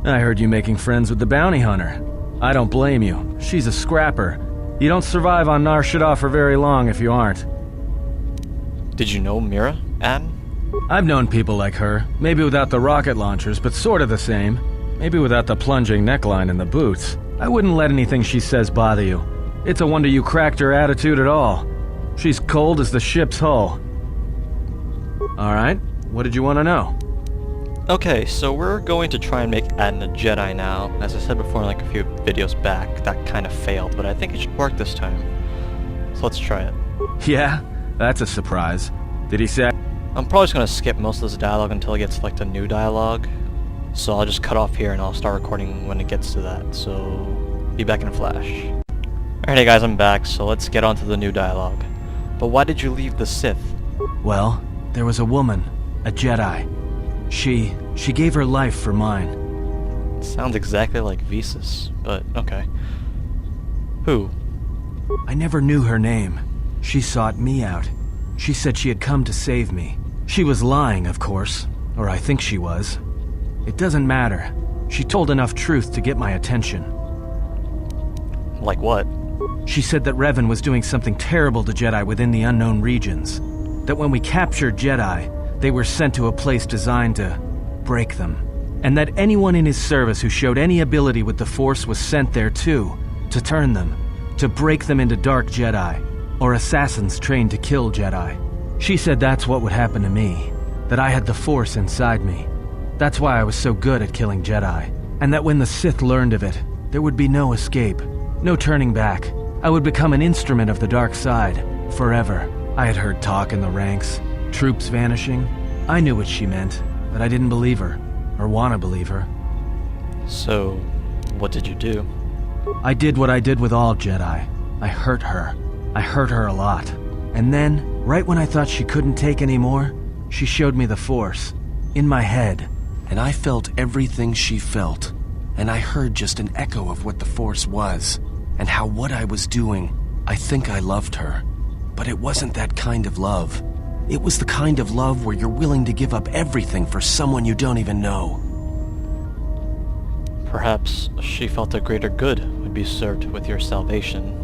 I heard you making friends with the bounty hunter. I don't blame you. She's a scrapper. You don't survive on Nar Shaddaa for very long if you aren't. Did you know Mira, Atton? I've known people like her, maybe without the rocket launchers, but sort of the same. Maybe without the plunging neckline and the boots. I wouldn't let anything she says bother you. It's a wonder you cracked her attitude at all. She's cold as the ship's hull. Alright, what did you want to know? Okay, so we're going to try and make Atton a Jedi now. As I said before in like a few videos back, that kind of failed, but I think it should work this time. So let's try it. Yeah, that's a surprise. Did he say... I'm probably just going to skip most of this dialogue until it gets to like the new dialogue. So I'll just cut off here and I'll start recording when it gets to that. So, be back in a flash. Alrighty guys, I'm back, so let's get on to the new dialogue. But why did you leave the Sith? Well, there was a woman, a Jedi. She gave her life for mine. It sounds exactly like Visas, but okay. Who? I never knew her name. She sought me out. She said she had come to save me. She was lying, of course, or I think she was. It doesn't matter. She told enough truth to get my attention. Like what? She said that Revan was doing something terrible to Jedi within the unknown regions. That when we captured Jedi, they were sent to a place designed to break them. And that anyone in his service who showed any ability with the Force was sent there too, to turn them, to break them into dark Jedi, or assassins trained to kill Jedi. She said that's what would happen to me, that I had the Force inside me. That's why I was so good at killing Jedi, and that when the Sith learned of it, there would be no escape, no turning back. I would become an instrument of the dark side, forever. I had heard talk in the ranks, troops vanishing. I knew what she meant, but I didn't believe her, or want to believe her. So, what did you do? I did what I did with all Jedi. I hurt her. I hurt her a lot. And then, right when I thought she couldn't take any more, she showed me the Force, in my head. And I felt everything she felt. And I heard just an echo of what the Force was, and how what I was doing, I think I loved her. But it wasn't that kind of love. It was the kind of love where you're willing to give up everything for someone you don't even know. Perhaps she felt a greater good would be served with your salvation.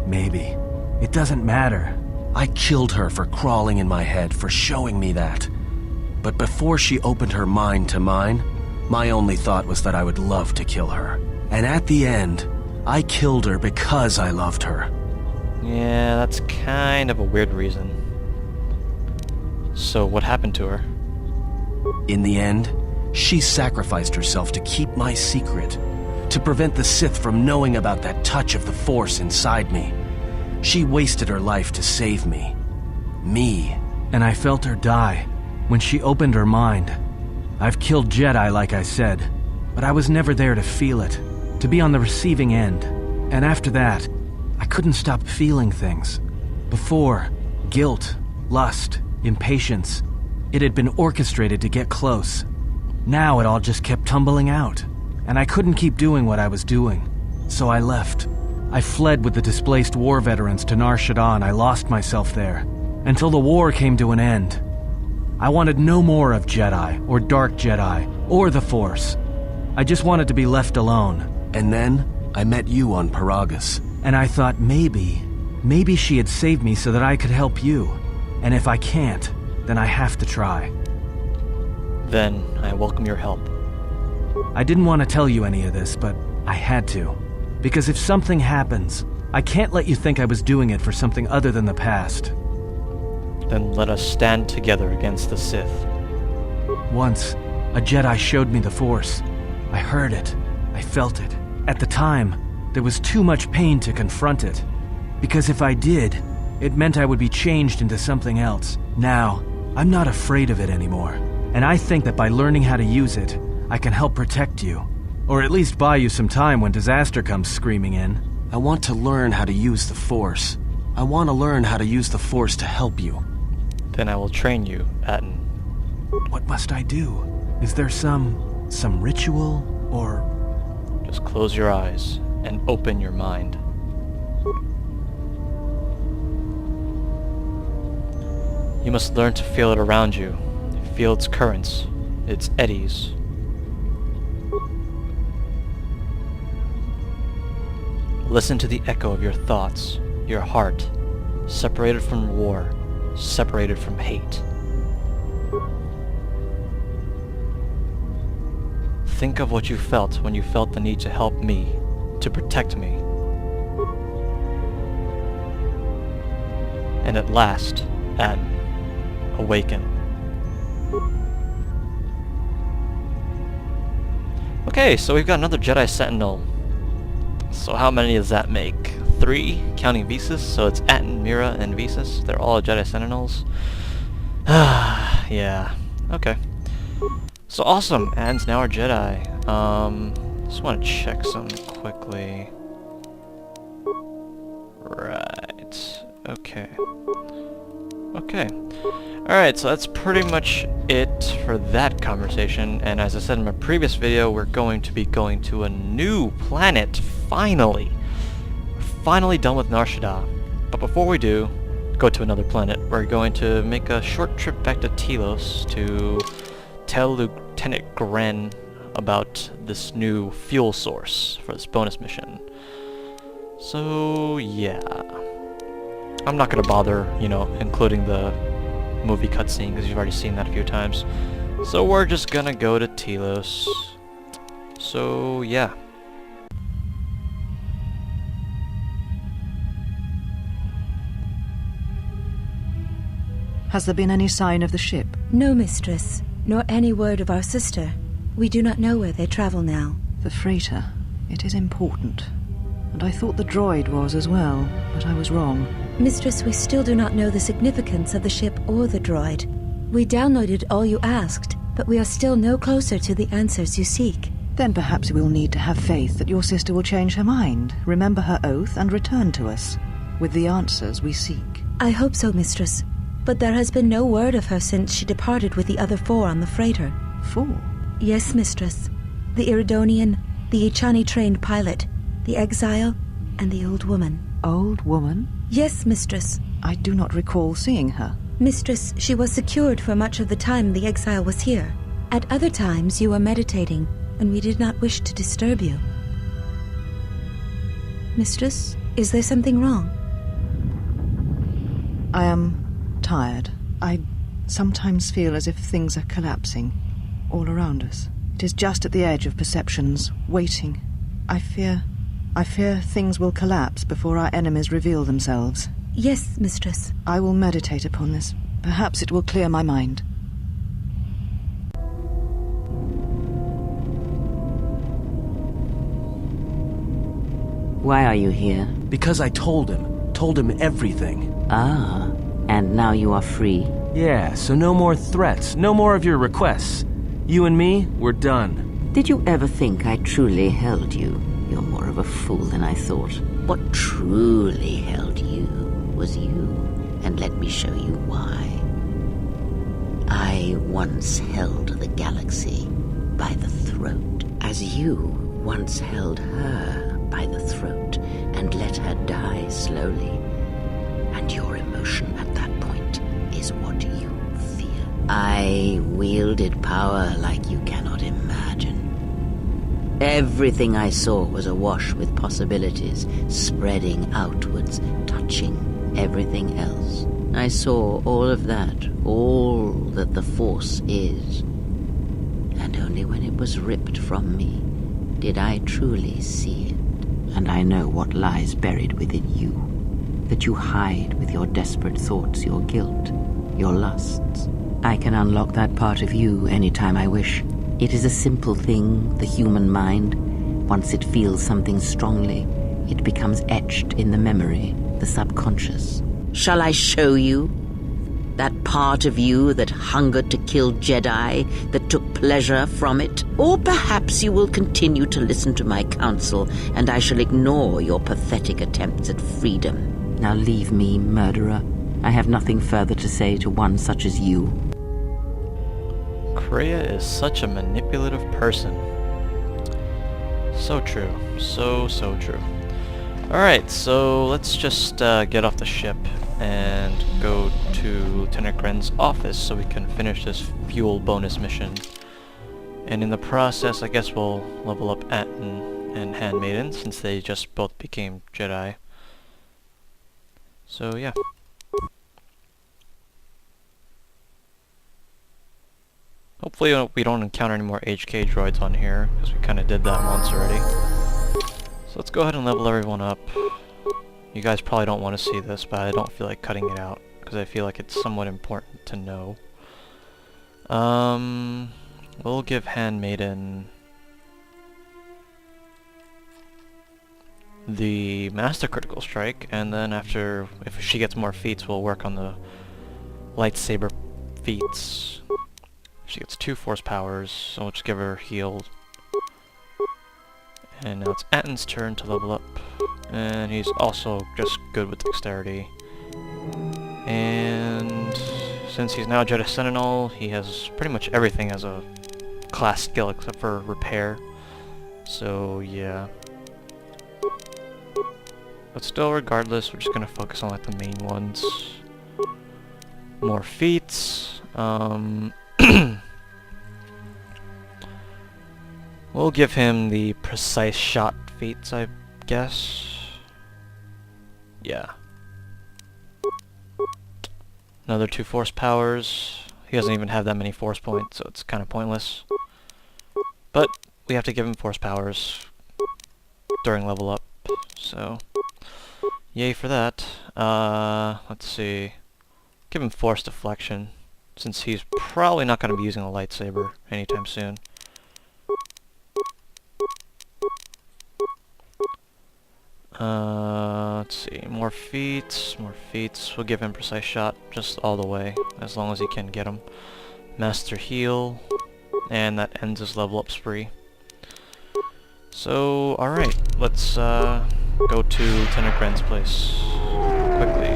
Maybe. It doesn't matter. I killed her for crawling in my head, for showing me that. But before she opened her mind to mine, my only thought was that I would love to kill her. And at the end, I killed her because I loved her. Yeah, that's kind of a weird reason. So what happened to her? In the end, she sacrificed herself to keep my secret, to prevent the Sith from knowing about that touch of the Force inside me. She wasted her life to save me. Me. And I felt her die when she opened her mind. I've killed Jedi, like I said, but I was never there to feel it, to be on the receiving end. And after that, I couldn't stop feeling things. Before, guilt, lust, impatience. It had been orchestrated to get close. Now it all just kept tumbling out, and I couldn't keep doing what I was doing. So I left. I fled with the displaced war veterans to Nar Shaddaa, and I lost myself there, until the war came to an end. I wanted no more of Jedi, or Dark Jedi, or the Force. I just wanted to be left alone. And then, I met you on Paragus. And I thought maybe she had saved me so that I could help you. And if I can't, then I have to try. Then I welcome your help. I didn't want to tell you any of this, but I had to. Because if something happens, I can't let you think I was doing it for something other than the past. Then let us stand together against the Sith. Once, a Jedi showed me the Force. I heard it. I felt it. At the time, there was too much pain to confront it. Because if I did, it meant I would be changed into something else. Now, I'm not afraid of it anymore. And I think that by learning how to use it, I can help protect you. Or at least buy you some time when disaster comes screaming in. I want to learn how to use the Force. I want to learn how to use the Force to help you. Then I will train you, Atton. What must I do? Is there some ritual, or... Just close your eyes and open your mind. You must learn to feel it around you. Feel its currents, its eddies. Listen to the echo of your thoughts, your heart, separated from war, separated from hate. Think of what you felt when you felt the need to help me, to protect me. And at last, Atton, awaken. Okay, so we've got another Jedi Sentinel. So how many does that make? 3, counting Visas, so it's Atton, Mira, and Visas. They're all Jedi Sentinels. Yeah, okay. So awesome, Atton's now our Jedi. Just want to check something quickly. Right, okay. Okay. Alright, so that's pretty much it for that conversation, and as I said in my previous video, we're going to be going to a new planet, finally! We're finally done with Nar Shaddaa. But before we do go to another planet, we're going to make a short trip back to Telos to tell Lieutenant Gren about this new fuel source for this bonus mission. So, yeah. I'm not gonna bother, you know, including the movie cutscene, because you've already seen that a few times. So we're just gonna go to Telos. So, yeah. Has there been any sign of the ship? No, mistress, nor any word of our sister. We do not know where they travel now. The freighter. It is important. And I thought the droid was as well, but I was wrong. Mistress, we still do not know the significance of the ship or the droid. We downloaded all you asked, but we are still no closer to the answers you seek. Then perhaps we'll need to have faith that your sister will change her mind, remember her oath, and return to us with the answers we seek. I hope so, mistress. But there has been no word of her since she departed with the other 4 on the freighter. 4? Yes, mistress. The Iridonian, the Ichani-trained pilot, the exile, and the old woman. Old woman? Yes, mistress. I do not recall seeing her. Mistress, she was secured for much of the time the exile was here. At other times you were meditating, and we did not wish to disturb you. Mistress, is there something wrong? I am tired. I sometimes feel as if things are collapsing all around us. It is just at the edge of perceptions, waiting. I fear things will collapse before our enemies reveal themselves. Yes, mistress. I will meditate upon this. Perhaps it will clear my mind. Why are you here? Because I told him everything. Ah, and now you are free. Yeah, so no more threats, no more of your requests. You and me, we're done. Did you ever think I truly held you? You're more of a fool than I thought. What truly held you was you, and let me show you why. I once held the galaxy by the throat, as you once held her by the throat and let her die slowly. And your emotion at that point is what you fear. I wielded power like you cannot imagine. Everything I saw was awash with possibilities, spreading outwards, touching everything else. I saw all of that, all that the Force is. And only when it was ripped from me did I truly see it. And I know what lies buried within you, that you hide with your desperate thoughts, your guilt, your lusts. I can unlock that part of you anytime I wish. It is a simple thing, the human mind. Once it feels something strongly, it becomes etched in the memory, the subconscious. Shall I show you? That part of you that hungered to kill Jedi, that took pleasure from it? Or perhaps you will continue to listen to my counsel, and I shall ignore your pathetic attempts at freedom. Now leave me, murderer. I have nothing further to say to one such as you. Kreia is such a manipulative person. So true. So true. Alright, so let's just get off the ship and go to Lieutenant Gren's office so we can finish this fuel bonus mission. And in the process, I guess we'll level up Atton and Handmaiden, since they just both became Jedi. So yeah. Hopefully we don't encounter any more HK droids on here, because we kind of did that once already. So let's go ahead and level everyone up. You guys probably don't want to see this, but I don't feel like cutting it out, because I feel like it's somewhat important to know. We'll give Handmaiden the Master Critical Strike, and then after, if she gets more feats, we'll work on the lightsaber feats. She gets 2 force powers, so we'll just give her heal. And now it's Atton's turn to level up, and he's also just good with dexterity. And since he's now Jedi Sentinel, he has pretty much everything as a class skill except for repair. So yeah. But still, regardless, we're just gonna focus on like the main ones. More feats. We'll give him the precise shot feats, I guess. Yeah. Another 2 force powers. He doesn't even have that many force points, so it's kind of pointless. But we have to give him force powers during level up, so yay for that. Let's see. Give him force deflection, since he's probably not going to be using a lightsaber anytime soon. Let's see, more feats. We'll give him precise shot just all the way, as long as he can get them. Master heal, and that ends his level up spree. So, alright, let's go to Lieutenant Gren's place quickly.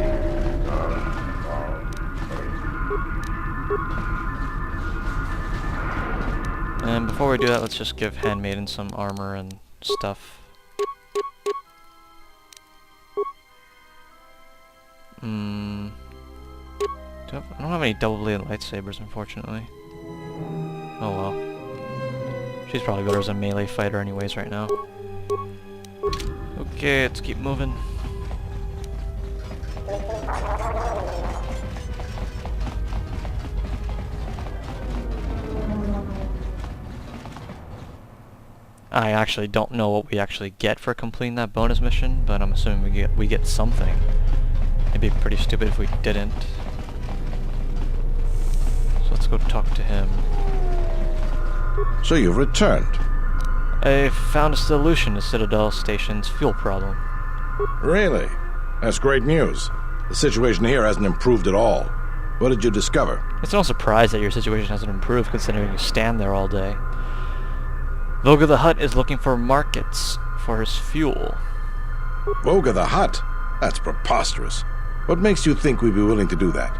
And before we do that, let's just give Handmaiden some armor and stuff. I don't have any double-bladed lightsabers, unfortunately. Oh well. She's probably better as a melee fighter anyways right now. Okay, let's keep moving. I actually don't know what we actually get for completing that bonus mission, but I'm assuming we get something. It'd be pretty stupid if we didn't. So let's go talk to him. So you've returned. I found a solution to Citadel Station's fuel problem. Really? That's great news. The situation here hasn't improved at all. What did you discover? It's no surprise that your situation hasn't improved, considering you stand there all day. Voga the Hutt is looking for markets for his fuel. Voga the Hutt? That's preposterous. What makes you think we'd be willing to do that?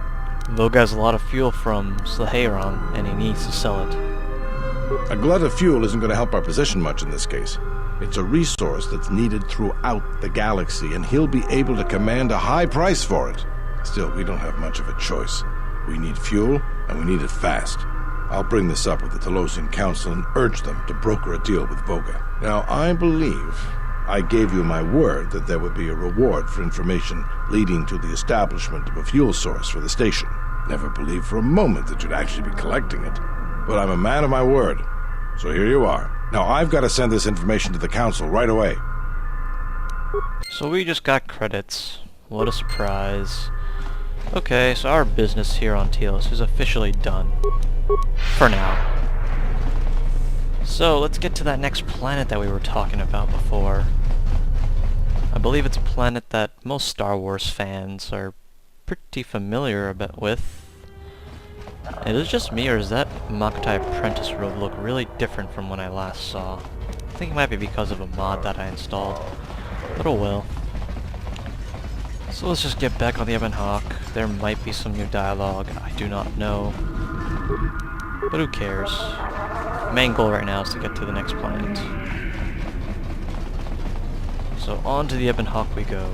Voga has a lot of fuel from Slaheron, and he needs to sell it. A glut of fuel isn't going to help our position much in this case. It's a resource that's needed throughout the galaxy, and he'll be able to command a high price for it. Still, we don't have much of a choice. We need fuel, and we need it fast. I'll bring this up with the Telosian Council and urge them to broker a deal with Voga. Now, I believe I gave you my word that there would be a reward for information leading to the establishment of a fuel source for the station. Never believed for a moment that you'd actually be collecting it. But I'm a man of my word. So here you are. Now I've got to send this information to the Council right away. So we just got credits. What a surprise. Okay, so our business here on Telos is officially done. For now. So let's get to that next planet that we were talking about before. I believe it's a planet that most Star Wars fans are pretty familiar a bit with. Is it just me, or does that Makatai Apprentice Road look really different from when I last saw? I think it might be because of a mod that I installed. But oh well. So let's just get back on the Ebon Hawk. There might be some new dialogue, I do not know. But who cares? Main goal right now is to get to the next planet. So on to the Ebon Hawk we go.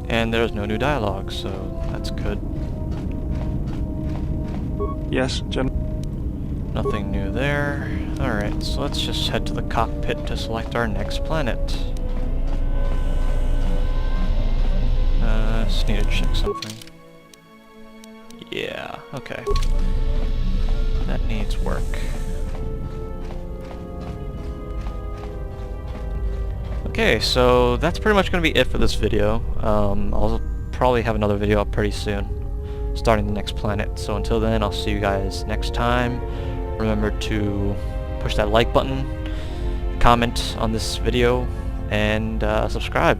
And there's no new dialogue, so that's good. Yes, General. Nothing new there. Alright, so let's just head to the cockpit to select our next planet. Just need to check something. Yeah, okay. That needs work. Okay, so that's pretty much going to be it for this video. I'll probably have another video up pretty soon, starting the next planet. So until then, I'll see you guys next time. Remember to push that like button, comment on this video, and subscribe,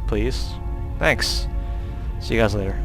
please. Thanks. See you guys later.